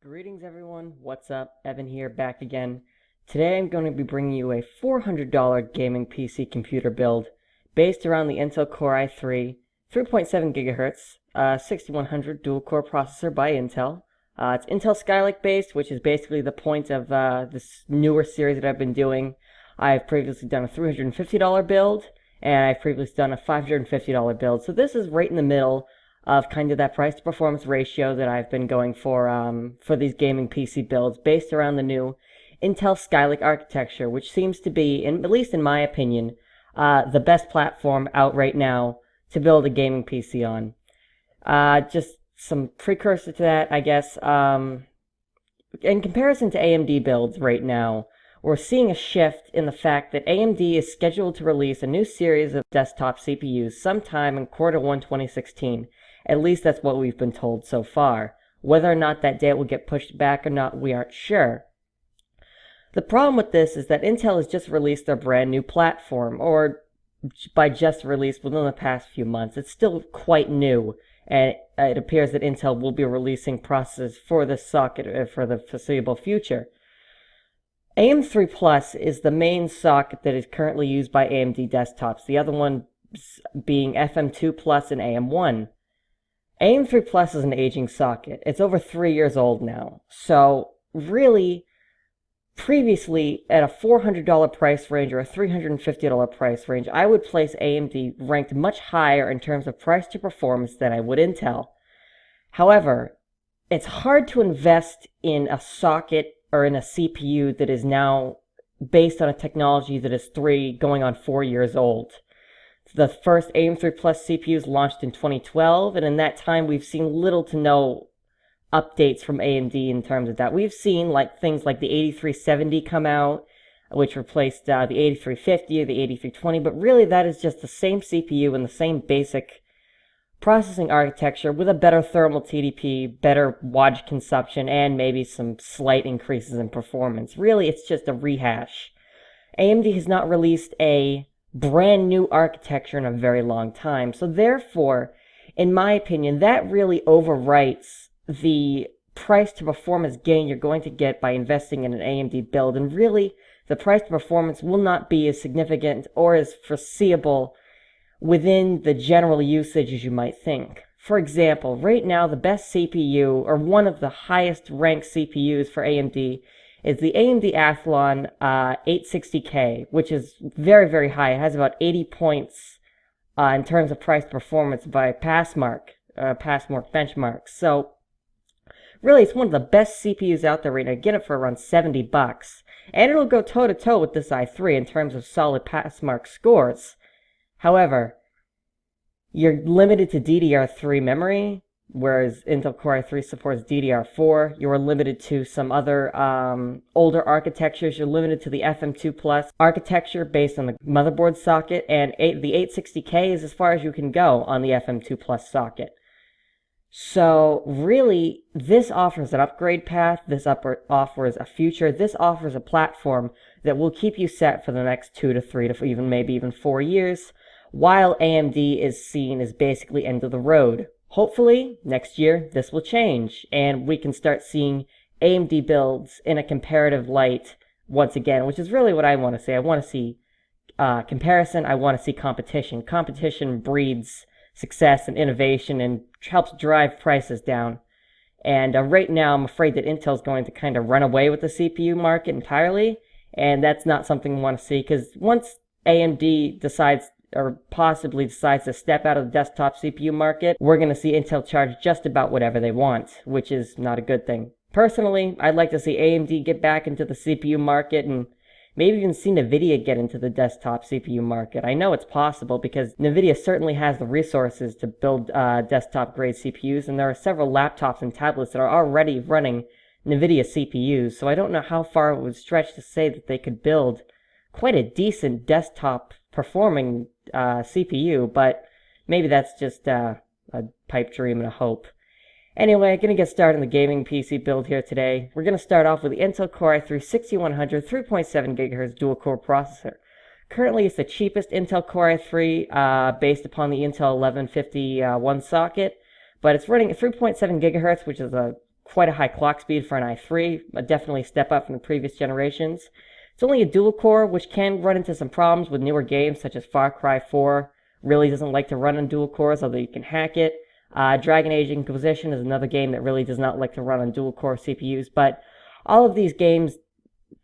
Greetings everyone, what's up? Evan here, back again. Today I'm going to be bringing you a $400 gaming PC computer build based around the Intel Core i3, 3.7 GHz, 6100 dual-core processor by Intel. It's Intel Skylake based, which is basically the point of this newer series that I've been doing. I've previously done a $350 build, and I've previously done a $550 build, so this is right in the middle of kind of that price to performance ratio that I've been going for these gaming PC builds based around the new Intel Skylake architecture, which seems to be, at least in my opinion, the best platform out right now to build a gaming PC on. Just some precursor to that, I guess. In comparison to AMD builds right now, we're seeing a shift in the fact that AMD is scheduled to release a new series of desktop CPUs sometime in Q1 2016. At least that's what we've been told so far. Whether or not that date will get pushed back or not, we aren't sure. The problem with this is that Intel has just released their brand new platform, or by just released within the past few months. It's still quite new, and it appears that Intel will be releasing processors for this socket for the foreseeable future. AM3 Plus is the main socket that is currently used by AMD desktops, the other one being FM2 Plus and AM1. AM3 Plus is an aging socket. It's over 3 years old now. So, really, previously, at a $400 price range or a $350 price range, I would place AMD ranked much higher in terms of price to performance than I would Intel. However, it's hard to invest in a socket or in a CPU that is now based on a technology that is 4 years old. The first AM3 Plus CPUs launched in 2012, and in that time we've seen little to no updates from AMD in terms of that. We've seen things like the 8370 come out, which replaced the 8350 or the 8320, but really that is just the same CPU and the same basic processing architecture with a better thermal TDP, better wattage consumption, and maybe some slight increases in performance. Really, it's just a rehash. AMD has not released a brand new architecture in a very long time. So therefore, in my opinion, that really overwrites the price to performance gain you're going to get by investing in an AMD build. And really, the price to performance will not be as significant or as foreseeable within the general usage as you might think. For example, right now the best CPU, or one of the highest ranked CPUs for AMD, is the AMD Athlon 860K, which is very, very high. It has about 80 points in terms of price performance by Passmark benchmarks. So, really, it's one of the best CPUs out there right now. Get it for around $70, and it'll go toe-to-toe with this i3 in terms of solid Passmark scores. However, you're limited to DDR3 memory, whereas Intel Core i3 supports DDR4. You're limited to some other older architectures. You're limited to the FM2 Plus architecture based on the motherboard socket, and the 860K is as far as you can go on the FM2 Plus socket. So really, this offers an upgrade path, this offers a future, this offers a platform that will keep you set for the next 2 to 3 to maybe even 4 years, while AMD is seen as basically end of the road. Hopefully, next year, this will change, and we can start seeing AMD builds in a comparative light once again, which is really what I want to see. I want to see comparison. I want to see competition. Competition breeds success and innovation and helps drive prices down. And right now, I'm afraid that Intel's going to kind of run away with the CPU market entirely, and that's not something we want to see, because once AMD decides or possibly decides to step out of the desktop CPU market, we're going to see Intel charge just about whatever they want, which is not a good thing. Personally, I'd like to see AMD get back into the CPU market and maybe even see NVIDIA get into the desktop CPU market. I know it's possible because NVIDIA certainly has the resources to build desktop-grade CPUs, and there are several laptops and tablets that are already running NVIDIA CPUs, so I don't know how far it would stretch to say that they could build quite a decent desktop performing CPU, but maybe that's just a pipe dream and a hope. Anyway, going to get started on the gaming PC build here today. We're going to start off with the Intel Core i3-6100 3.7 GHz dual-core processor. Currently, it's the cheapest Intel Core i3 based upon the Intel 1151 socket, but it's running at 3.7 GHz, which is a quite a high clock speed for an i3, but definitely a step up from the previous generations. It's only a dual core, which can run into some problems with newer games such as Far Cry 4. Really doesn't like to run on dual cores, although you can hack it. Dragon Age Inquisition is another game that really does not like to run on dual core CPUs, but all of these games,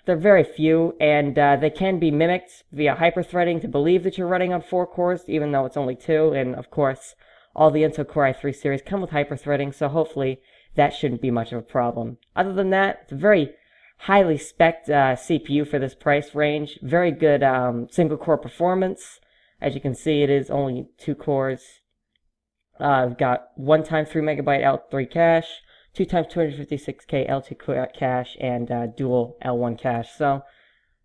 they're very few, and they can be mimicked via hyperthreading to believe that you're running on 4 cores, even though it's only 2, and of course, all the Intel Core i3 series come with hyperthreading, so hopefully that shouldn't be much of a problem. Other than that, it's a very highly spec'd CPU for this price range. Very good single core performance. As you can see, it is only 2 cores. I've got 1 x 3 MB L3 cache, 2 x 256K L2 cache, and dual L1 cache. So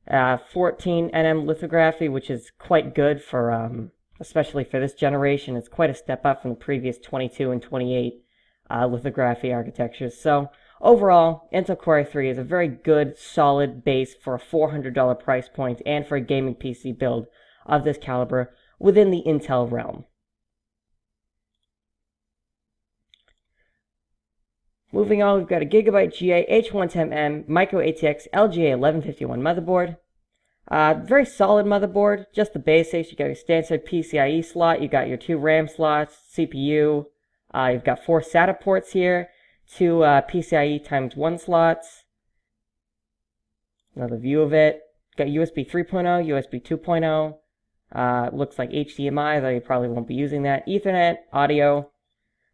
14 nm lithography, which is quite good for, especially for this generation. It's quite a step up from the previous 22 and 28 lithography architectures. So overall, Intel Core i3 is a very good, solid base for a $400 price point and for a gaming PC build of this caliber within the Intel realm. Moving on, we've got a Gigabyte GA H110M Micro ATX LGA 1151 motherboard. Very solid motherboard, just the basics. You got your standard PCIe slot, you got your 2 RAM slots, CPU. You've got 4 SATA ports here, 2 PCIe x 1 slots. Another view of it. Got USB 3.0, USB 2.0. Looks like HDMI, though you probably won't be using that. Ethernet, audio.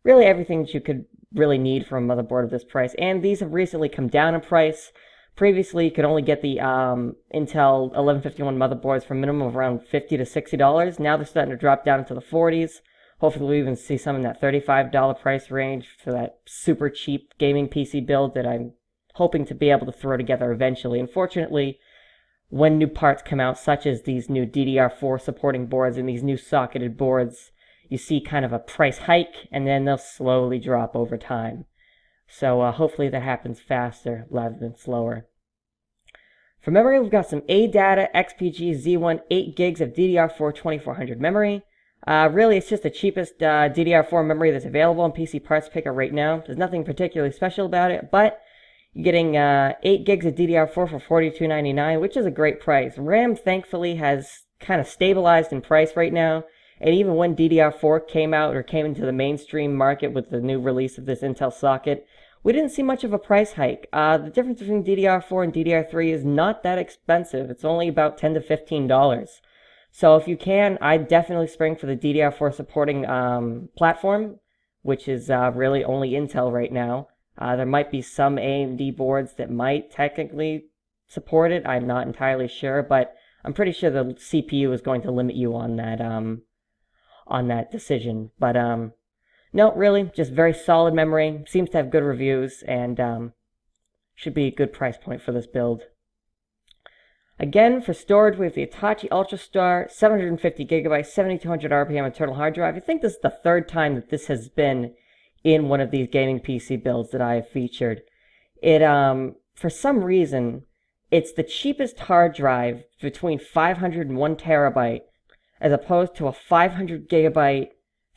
Really everything that you could really need for a motherboard of this price. And these have recently come down in price. Previously, you could only get the Intel 1151 motherboards for a minimum of around $50 to $60. Now they're starting to drop down into the 40s. Hopefully we'll even see some in that $35 price range for that super cheap gaming PC build that I'm hoping to be able to throw together eventually. Unfortunately, when new parts come out, such as these new DDR4 supporting boards and these new socketed boards, you see kind of a price hike, and then they'll slowly drop over time. So hopefully that happens faster rather than slower. For memory, we've got some ADATA XPG Z1 8 gigs of DDR4 2400 memory. Really, it's just the cheapest DDR4 memory that's available on PC Parts Picker right now. There's nothing particularly special about it, but you're getting 8 gigs of DDR4 for $42.99, which is a great price. RAM, thankfully, has kind of stabilized in price right now. And even when DDR4 came out or came into the mainstream market with the new release of this Intel socket, we didn't see much of a price hike. The difference between DDR4 and DDR3 is not that expensive. It's only about $10 to $15. So if you can, I'd definitely spring for the DDR4 supporting platform, which is really only Intel right now. There might be some AMD boards that might technically support it. I'm not entirely sure, but I'm pretty sure the CPU is going to limit you on that decision. But no, really, just very solid memory. Seems to have good reviews, and should be a good price point for this build. Again, for storage, we have the Hitachi UltraStar 750 GB, 7200 RPM internal hard drive. I think this is the 3rd time that this has been in one of these gaming PC builds that I have featured. It, for some reason, it's the cheapest hard drive between 500 and 1 terabyte, as opposed to a 500 gigabyte,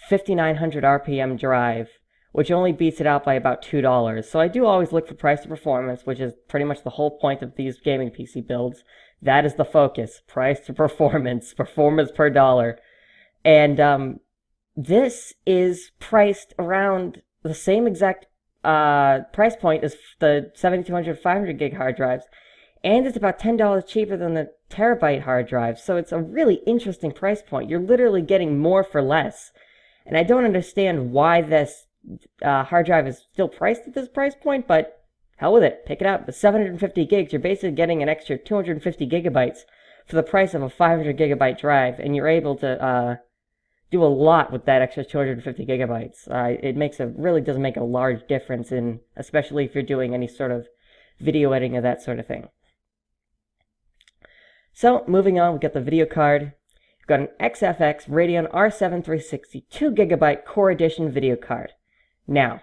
5900 RPM drive, which only beats it out by about $2. So I do always look for price to performance, which is pretty much the whole point of these gaming PC builds. That is the focus, price to performance, performance per dollar. And this is priced around the same exact price point as the 7200, 500 gig hard drives, and it's about $10 cheaper than the terabyte hard drive. So it's a really interesting price point. You're literally getting more for less. And I don't understand why this hard drive is still priced at this price point, but hell with it. Pick it up. The 750 gigs, you're basically getting an extra 250 gigabytes for the price of a 500 gigabyte drive, and you're able to do a lot with that extra 250 gigabytes. It really does make a large difference, especially if you're doing any sort of video editing or that sort of thing. So, moving on, we've got the video card. We've got an XFX Radeon R7 360 2GB Core Edition video card. Now,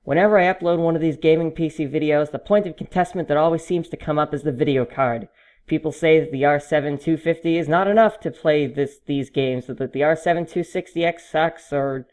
whenever I upload one of these gaming PC videos, the point of contestment that always seems to come up is the video card. People say that the R7 250 is not enough to play these games, that the R7 260X sucks, or,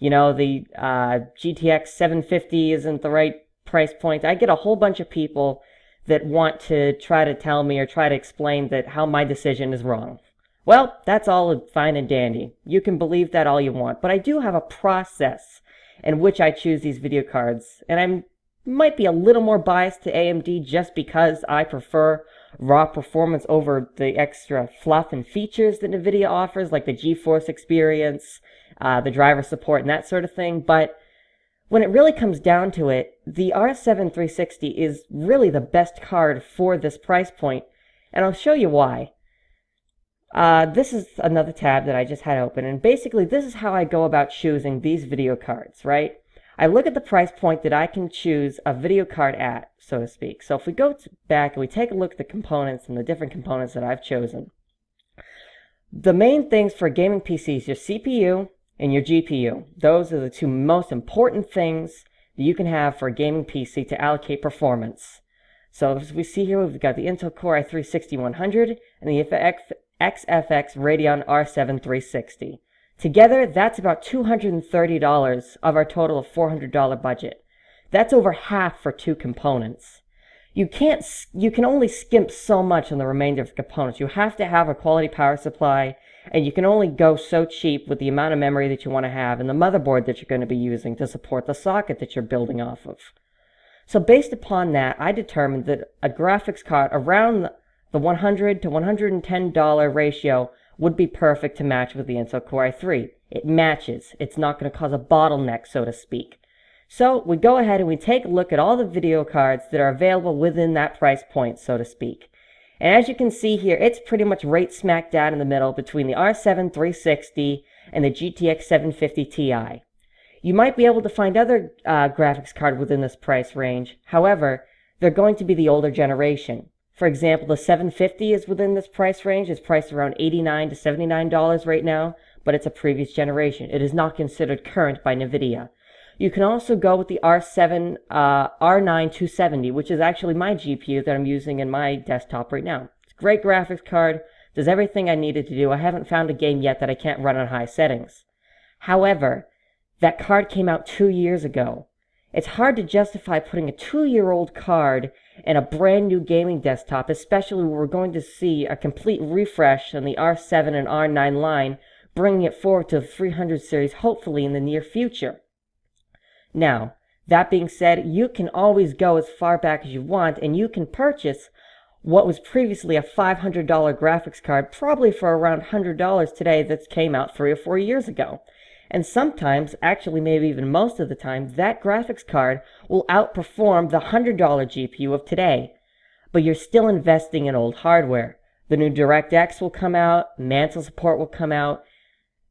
the GTX 750 isn't the right price point, I get a whole bunch of people that want to try to tell me or try to explain that how my decision is wrong. Well, that's all fine and dandy. You can believe that all you want, but I do have a process in which I choose these video cards, and I might be a little more biased to AMD just because I prefer raw performance over the extra fluff and features that NVIDIA offers, like the GeForce experience, the driver support, and that sort of thing. But when it really comes down to it, the R7 360 is really the best card for this price point, and I'll show you why. This is another tab that I just had open, and basically this is how I go about choosing these video cards, right? I look at the price point that I can choose a video card at, so to speak. So if we go back and we take a look at the components and the different components that I've chosen, the main things for a gaming PC is your CPU and your GPU. Those are the two most important things that you can have for a gaming PC to allocate performance. So as we see here, we've got the Intel Core i3-6100 and the XFX Radeon R7 360. Together, that's about $230 of our total of $400 budget. That's over half for two components. You can only skimp so much on the remainder of the components. You have to have a quality power supply, and you can only go so cheap with the amount of memory that you want to have and the motherboard that you're going to be using to support the socket that you're building off of. So based upon that, I determined that a graphics card around the $100 to $110 ratio would be perfect to match with the Intel Core i3. It matches. It's not going to cause a bottleneck, so to speak. So we go ahead and we take a look at all the video cards that are available within that price point, so to speak. And as you can see here, it's pretty much right smack down in the middle between the R7 360 and the GTX 750 Ti. You might be able to find other graphics cards within this price range. However, they're going to be the older generation. For example, the 750 is within this price range. It's priced around $89 to $79 right now, but it's a previous generation. It is not considered current by NVIDIA. You can also go with the R7 R9 270, which is actually my GPU that I'm using in my desktop right now. It's a great graphics card, does everything I needed to do. I haven't found a game yet that I can't run on high settings. However, that card came out 2 years ago. It's hard to justify putting a 2-year-old card in a brand new gaming desktop, especially when we're going to see a complete refresh on the R7 and R9 line, bringing it forward to the 300 series hopefully in the near future. Now, that being said, you can always go as far back as you want, and you can purchase what was previously a $500 graphics card, probably for around $100 today, that came out 3 or 4 years ago. And sometimes, actually maybe even most of the time, that graphics card will outperform the $100 GPU of today. But you're still investing in old hardware. The new DirectX will come out, Mantle support will come out,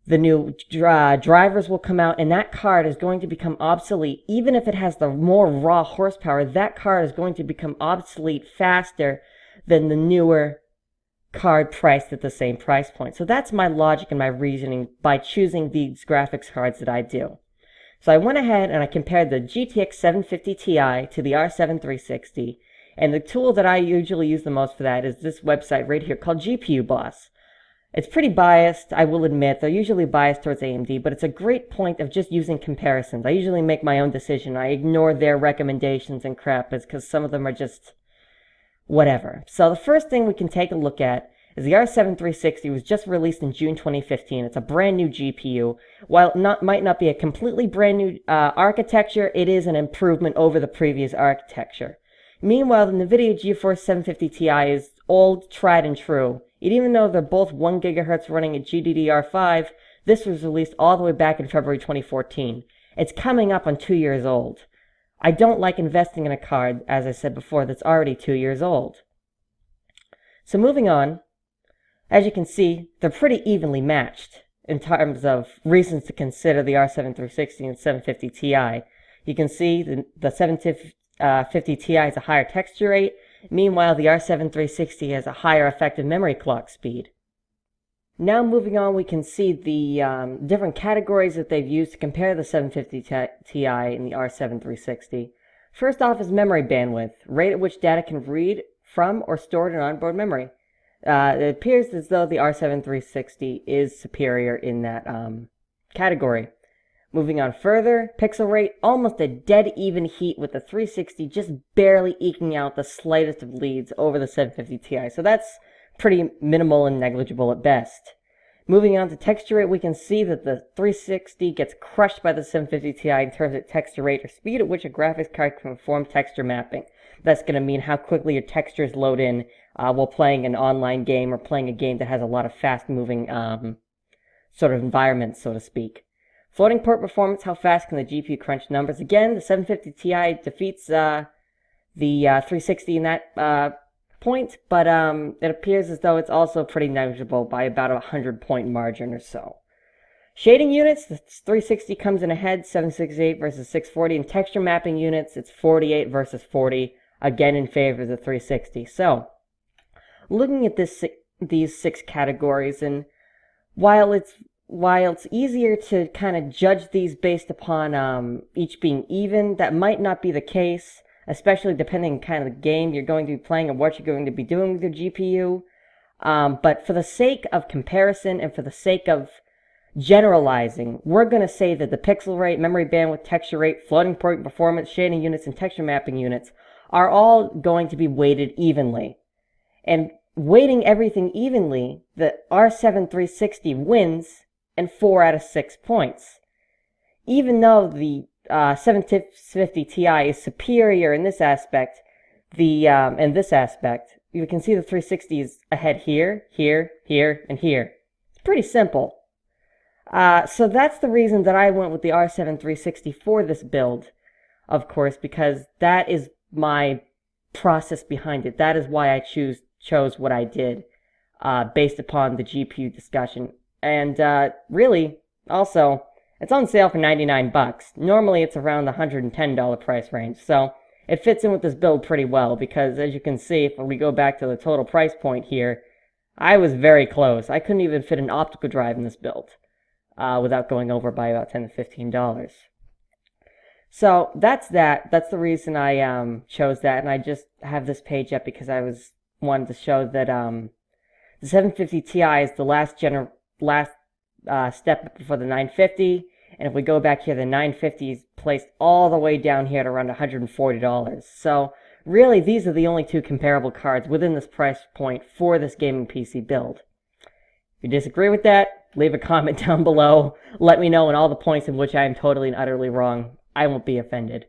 the new drivers will come out, and that card is going to become obsolete. Even if it has the more raw horsepower, that card is going to become obsolete faster than the newer card priced at the same price point. So that's my logic and my reasoning by choosing these graphics cards that I do. So I went ahead and I compared the GTX 750 Ti to the R7 360, and the tool that I usually use the most for that is this website right here called GPU Boss. It's pretty biased, I will admit. They're usually biased towards AMD, but it's a great point of just using comparisons. I usually make my own decision. I ignore their recommendations and crap because some of them are just whatever. So the first thing we can take a look at is the R7 360 was just released in June 2015. It's a brand new GPU. While it might not be a completely brand new architecture, it is an improvement over the previous architecture. Meanwhile, the NVIDIA GeForce 750 Ti is old, tried and true. Even though they're both 1 GHz running at GDDR5, this was released all the way back in February 2014. It's coming up on 2 years old. I don't like investing in a card, as I said before, that's already 2 years old. So moving on, as you can see, they're pretty evenly matched in terms of reasons to consider the R7 360 and 750 Ti. You can see the 750 Ti has a higher texture rate. Meanwhile, the R7 360 has a higher effective memory clock speed. Now moving on, we can see the different categories that they've used to compare the 750 Ti and the R7 360. First off is memory bandwidth, rate at which data can read from or stored in onboard memory. It appears as though the R7 360 is superior in that category. Moving on further, pixel rate, almost a dead even heat with the 360 just barely eking out the slightest of leads over the 750 Ti. So that's pretty minimal and negligible at best. Moving on to texture rate, we can see that the 360 gets crushed by the 750 Ti in terms of texture rate or speed at which a graphics card can perform texture mapping. That's going to mean how quickly your textures load in while playing an online game or playing a game that has a lot of fast-moving sort of environments, so to speak. Floating point performance, how fast can the GPU crunch numbers? Again, the 750 Ti defeats the 360 in that point, but it appears as though it's also pretty negligible by about a 100-point margin or so. Shading units, the 360 comes in ahead, 768 versus 640. And texture mapping units, it's 48 versus 40, again in favor of the 360. So, looking at these 6 categories, and while it's easier to kind of judge these based upon each being even, that might not be the case, especially depending on kind of the game you're going to be playing and what you're going to be doing with your GPU. But for the sake of comparison and for the sake of generalizing, we're going to say that the pixel rate, memory bandwidth, texture rate, floating point performance, shading units, and texture mapping units are all going to be weighted evenly. And weighting everything evenly, the R7 360 wins in 4 out of 6 points. Even though the 750 Ti is superior in this aspect, you can see the 360 is ahead here, here, here, and here. It's pretty simple. So that's the reason that I went with the R7 360 for this build, of course, because that is my process behind it. That is why I chose what I did, based upon the GPU discussion. And really, also, it's on sale for $99. Normally, it's around the $110 price range. So it fits in with this build pretty well because, as you can see, if we go back to the total price point here, I was very close. I couldn't even fit an optical drive in this build without going over by about $10 to $15. So that's that. That's the reason I chose that, and I just have this page up because I wanted to show that the 750 Ti is the last step before the 950, and if we go back here, the 950 is placed all the way down here at around $140. So really, these are the only 2 comparable cards within this price point for this gaming PC build. If you disagree with that, leave a comment down below. Let me know on all the points in which I am totally and utterly wrong. I won't be offended.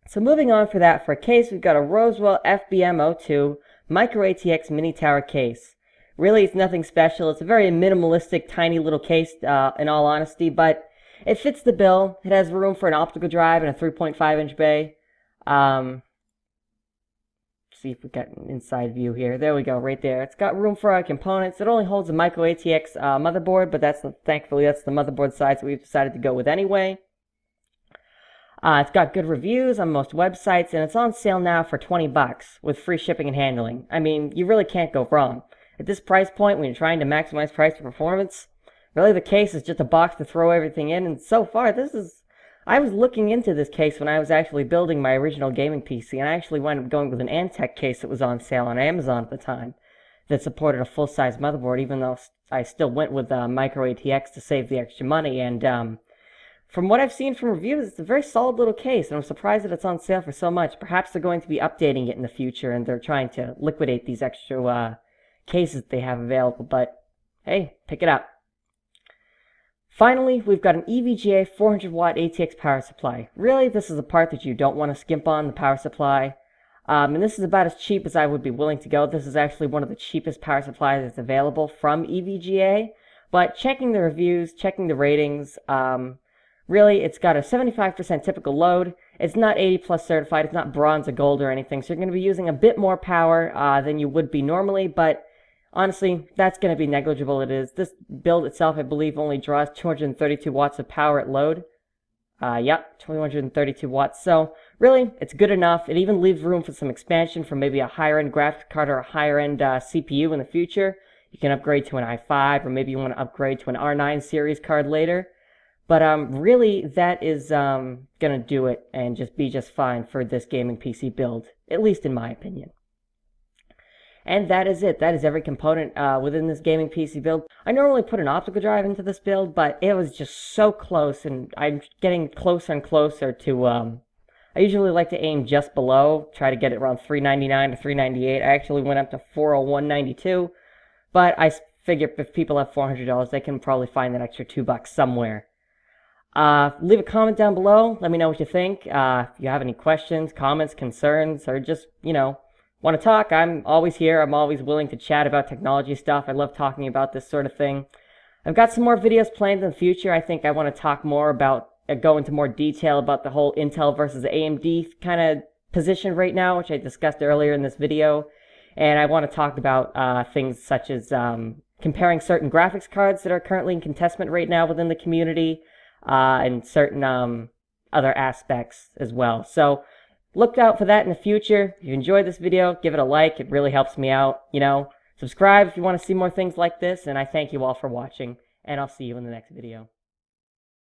So moving on for a case, we've got a Roswell FBM02 Micro ATX Mini Tower case. Really, it's nothing special. It's a very minimalistic, tiny little case, in all honesty, but it fits the bill. It has room for an optical drive and a 3.5-inch bay. See if we got an inside view here. There we go, right there. It's got room for our components. It only holds a Micro ATX motherboard, but thankfully that's the motherboard size that we've decided to go with anyway. It's got good reviews on most websites, and it's on sale now for $20 with free shipping and handling. I mean, you really can't go wrong. At this price point, when you're trying to maximize price to performance, really the case is just a box to throw everything in, and so far, I was looking into this case when I was actually building my original gaming PC, and I actually wound up going with an Antec case that was on sale on Amazon at the time that supported a full-size motherboard, even though I still went with Micro ATX to save the extra money, and from what I've seen from reviews, it's a very solid little case, and I'm surprised that it's on sale for so much. Perhaps they're going to be updating it in the future, and they're trying to liquidate these extra cases that they have available, but hey, pick it up. Finally, we've got an EVGA 400-watt ATX power supply. Really, this is a part that you don't want to skimp on, the power supply. And this is about as cheap as I would be willing to go. This is actually one of the cheapest power supplies that's available from EVGA. But checking the reviews, checking the ratings, really, it's got a 75% typical load. It's not 80 plus certified. It's not bronze or gold or anything. So you're going to be using a bit more power than you would be normally. But honestly, that's going to be negligible. This build itself, I believe, only draws 232 watts of power at load. Yep, 232 watts. So really, it's good enough. It even leaves room for some expansion for maybe a higher-end graphics card or a higher-end CPU in the future. You can upgrade to an i5, or maybe you want to upgrade to an R9 series card later. But really, that is going to do it and be just fine for this gaming PC build, at least in my opinion. And that is it. That is every component within this gaming PC build. I normally put an optical drive into this build, but it was just so close, and I'm getting closer and closer to... I usually like to aim just below, try to get it around 399 to 398. I actually went up to 401.92, but I figure if people have $400, they can probably find that extra $2 somewhere. Leave a comment down below. Let me know what you think. If you have any questions, comments, concerns, or just, want to talk, I'm always here. I'm always willing to chat about technology stuff. I love talking about this sort of thing. I've got some more videos planned in the future. I think I want to talk more about, go into more detail about the whole Intel versus AMD kind of position right now, which I discussed earlier in this video. And I want to talk about things such as comparing certain graphics cards that are currently in contestment right now within the community, and certain other aspects as well. So look out for that in the future. If you enjoyed this video, give it a like. It really helps me out. Subscribe if you want to see more things like this. And I thank you all for watching, and I'll see you in the next video.